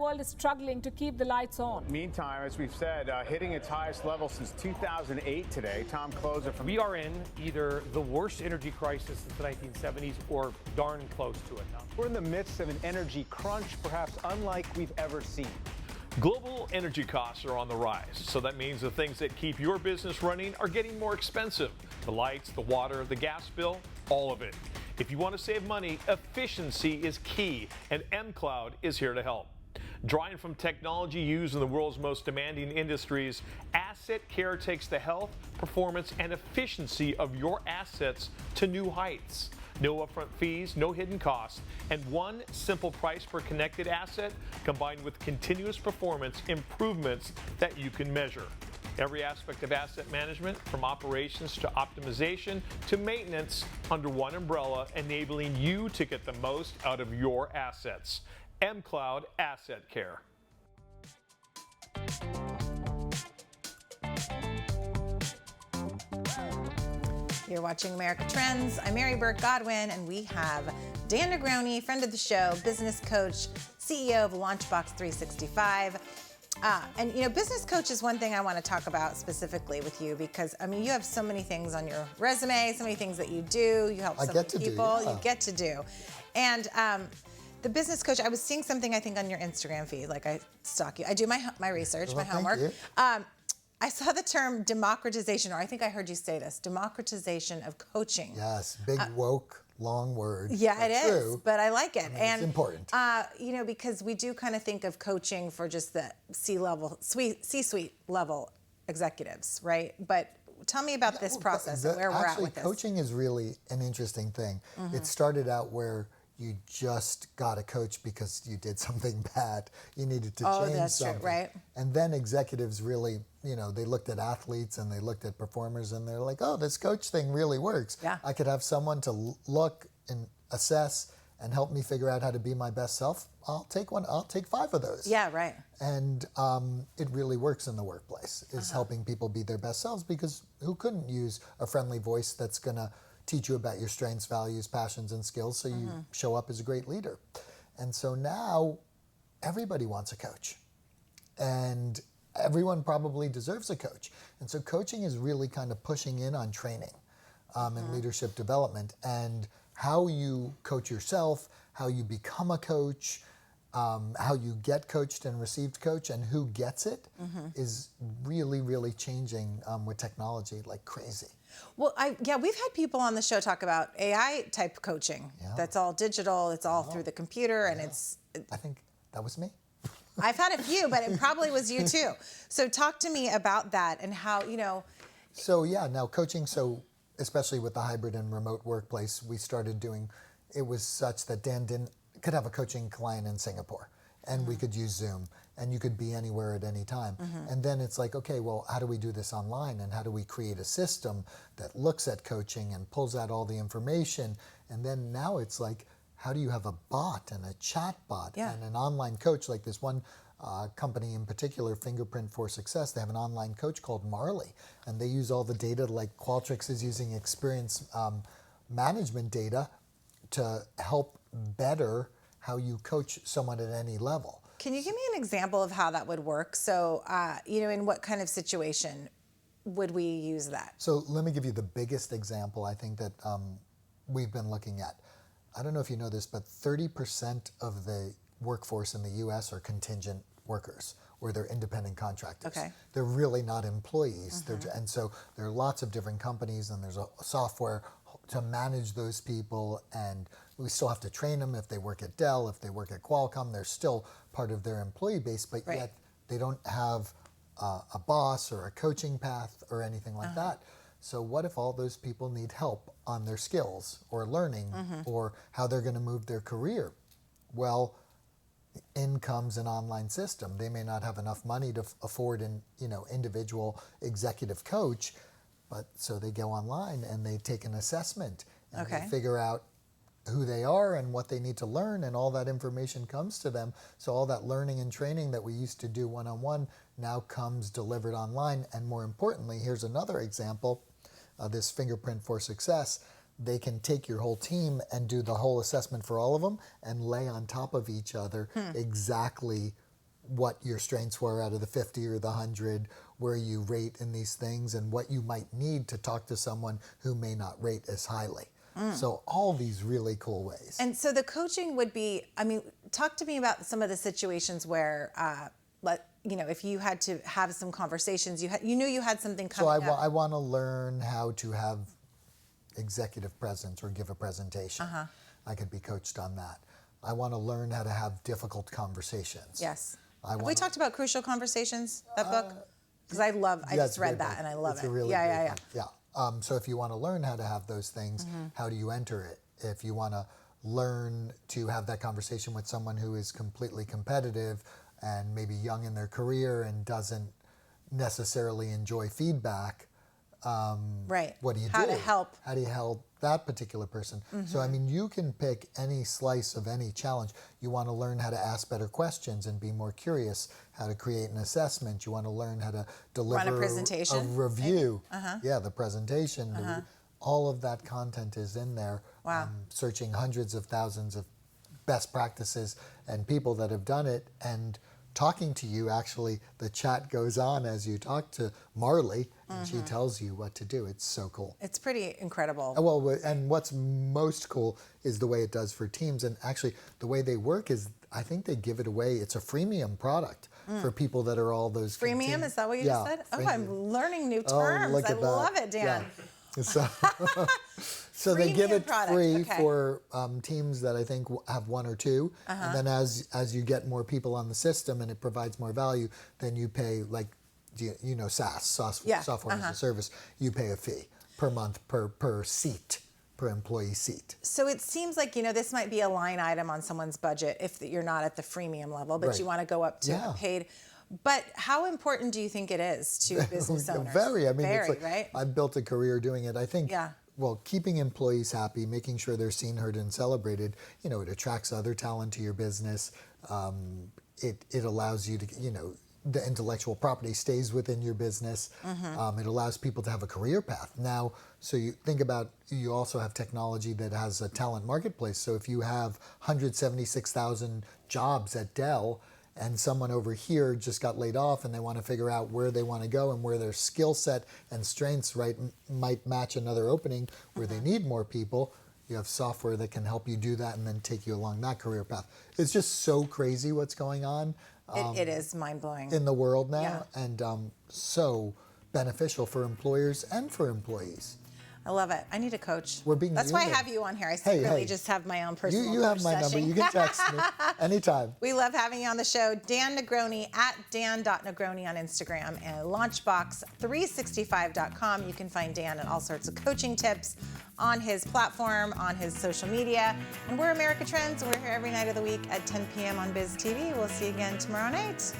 world is struggling to keep the lights on. Meantime, as we've said, hitting its highest level since 2008 today. Tom Closer from... We are in either the worst energy crisis since the 1970s or darn close to it now. We're in the midst of an energy crunch, perhaps unlike we've ever seen. Global energy costs are on the rise, so that means the things that keep your business running are getting more expensive. The lights, the water, the gas bill, all of it. If you want to save money, efficiency is key, and mCloud is here to help. Drawing from technology used in the world's most demanding industries, Asset Care takes the health, performance, and efficiency of your assets to new heights. No upfront fees, no hidden costs, and one simple price per connected asset combined with continuous performance improvements that you can measure. Every aspect of asset management, from operations to optimization to maintenance, under one umbrella, enabling you to get the most out of your assets. mCloud Asset Care. You're watching America Trends. I'm Mary Burt-Godwin, and we have Dan Negroni, friend of the show, business coach, CEO of Launchbox365. And you know, business coach is one thing I want to talk about specifically with you because, I mean, you have so many things on your resume, so many things that you do. You help so many people. You get to do. And the business coach, I was seeing something, I think, on your Instagram feed. Like, I stalk you. I do my research, my homework. I saw the term democratization, or I think I heard you say this, democratization of coaching. Yes, big woke, long word. Yeah, it is, but I like it. And it's important. You know, because we do kind of think of coaching for just the C-suite level executives, right? But tell me about this process and where we're at with this. Coaching is really an interesting thing. It started out where you just got a coach because you did something bad. You needed to change something. True, right? And then executives really, you know, they looked at athletes and they looked at performers and they're like, oh, this coach thing really works. Yeah. I could have someone to look and assess and help me figure out how to be my best self. I'll take one. I'll take 5 of those. Yeah, right. And it really works in the workplace, is helping people be their best selves, because who couldn't use a friendly voice that's going to teach you about your strengths, values, passions, and skills so you show up as a great leader. And so now everybody wants a coach. And everyone probably deserves a coach. And so coaching is really kind of pushing in on training and leadership development, and how you coach yourself, how you become a coach, how you get coached and received coach, and who gets it is really, really changing with technology like crazy. Well, we've had people on the show talk about AI type coaching. Yeah. That's all digital. It's all through the computer, and I think that was me. I've had a few, but it probably was you too. So talk to me about that and how, you know. So yeah, now coaching, so especially with the hybrid and remote workplace, we started doing, it was such that Dan could have a coaching client in Singapore, and we could use Zoom, and you could be anywhere at any time. And then it's like, okay, well, how do we do this online? And how do we create a system that looks at coaching and pulls out all the information? And then now it's like, how do you have a bot and a chat bot and an online coach? Like this one company in particular, Fingerprint for Success, they have an online coach called Marley, and they use all the data like Qualtrics is using experience management data to help better how you coach someone at any level. Can you give me an example of how that would work? So, you know, in what kind of situation would we use that? So let me give you the biggest example I think that we've been looking at. I don't know if you know this, but 30% of the workforce in the US are contingent workers, or they're independent contractors. Okay. They're really not employees. And so there are lots of different companies, and there's a software to manage those people, and we still have to train them. If they work at Dell, if they work at Qualcomm, they're still part of their employee base, but yet they don't have a boss or a coaching path or anything like that. So what if all those people need help on their skills or learning or how they're going to move their career? Well, in comes an online system. They may not have enough money to afford an individual executive coach, but so they go online and they take an assessment and they figure out who they are and what they need to learn, and all that information comes to them. So all that learning and training that we used to do one-on-one now comes delivered online. And more importantly, here's another example, this Fingerprint for Success. They can take your whole team and do the whole assessment for all of them and lay on top of each other exactly what your strengths were out of the 50 or the 100, where you rate in these things, and what you might need to talk to someone who may not rate as highly. So all these really cool ways. And so the coaching would be, I mean, talk to me about some of the situations where, if you had to have some conversations, you knew you had something coming up. I want to learn how to have executive presence or give a presentation. I could be coached on that. I want to learn how to have difficult conversations. Yes. Have we talked about Crucial Conversations, that book? Because I just read that and I love it. It's a really yeah. So if you want to learn how to have those things, how do you enter it? If you want to learn to have that conversation with someone who is completely competitive and maybe young in their career and doesn't necessarily enjoy feedback, what do you do? How to help. How do you help that particular person? So, I mean, you can pick any slice of any challenge. You want to learn how to ask better questions and be more curious, how to create an assessment. You want to learn how to deliver Run a presentation. a review. Yeah, the presentation. All of that content is in there. Wow. I'm searching hundreds of thousands of best practices and people that have done it, and talking to you. Actually, the chat goes on as you talk to Marley, and she tells you what to do. It's so cool. It's pretty incredible. Well, and what's most cool is the way it does for teams. And actually, the way they work is, I think they give it away. It's a freemium product for people that are all those. Freemium? Is that what you just said? Freemium. Oh, I'm learning new terms. Look I at that. love it, Dan. Yeah. So they give Freemium it product, free okay. for teams that I think have one or two, and then as you get more people on the system and it provides more value, then you pay, like, SaaS, software as a service. You pay a fee per month per seat, per employee seat. So it seems like, this might be a line item on someone's budget if you're not at the freemium level, but Right. you want to go up to a paid. But how important do you think it is to business owners? Very. I mean, it's like, right? I've built a career doing it. I think, well, keeping employees happy, making sure they're seen, heard, and celebrated, it attracts other talent to your business. It allows you to, the intellectual property stays within your business. It allows people to have a career path. Now, so you think about, you also have technology that has a talent marketplace. So if you have 176,000 jobs at Dell, and someone over here just got laid off and they want to figure out where they want to go and where their skill set and strengths might match another opening where they need more people, you have software that can help you do that and then take you along that career path. It's just so crazy what's going on. It is mind-blowing. In the world now, and so beneficial for employers and for employees. I love it. I need a coach. We're being That's why I human. have you on here. I secretly hey. just have my own personal You have my coach number. session. You can text me anytime. We love having you on the show. Dan Negroni at dan.negroni on Instagram and launchbox365.com. You can find Dan and all sorts of coaching tips on his platform, on his social media. And we're America Trends. We're here every night of the week at 10 p.m. on BizTV. We'll see you again tomorrow night.